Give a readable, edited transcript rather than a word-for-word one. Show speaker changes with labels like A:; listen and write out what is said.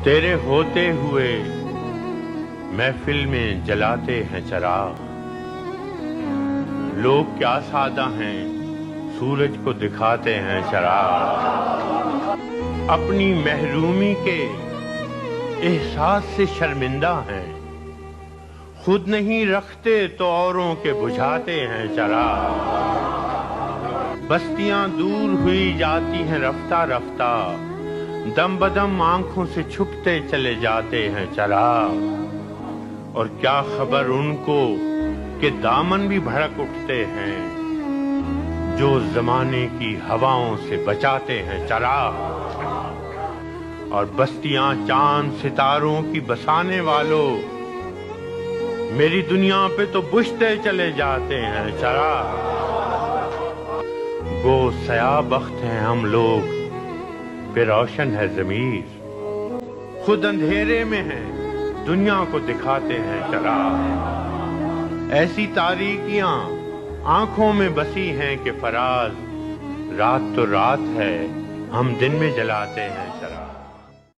A: تیرے ہوتے ہوئے محفل میں جلاتے ہیں چراغ، لوگ کیا سادہ ہیں سورج کو دکھاتے ہیں چراغ، اپنی محرومی کے احساس سے شرمندہ ہیں، خود نہیں رکھتے تو اوروں کے بجھاتے ہیں چراغ، بستیاں دور ہوئی جاتی ہیں رفتہ رفتہ، دم بدم آنکھوں سے چھپتے چلے جاتے ہیں چراغ، اور کیا خبر ان کو کہ دامن بھی بھڑک اٹھتے ہیں جو زمانے کی ہواؤں سے بچاتے ہیں چراغ، اور بستیاں چاند ستاروں کی بسانے والوں، میری دنیا پہ تو بجھتے چلے جاتے ہیں چراغ، گو سیاہ بخت ہیں ہم لوگ پہ روشن ہے ضمیر، خود اندھیرے میں ہیں دنیا کو دکھاتے ہیں چراغ، ایسی تاریکیاں آنکھوں میں بسی ہیں کہ فراز، رات تو رات ہے ہم دن میں جلاتے ہیں چراغ۔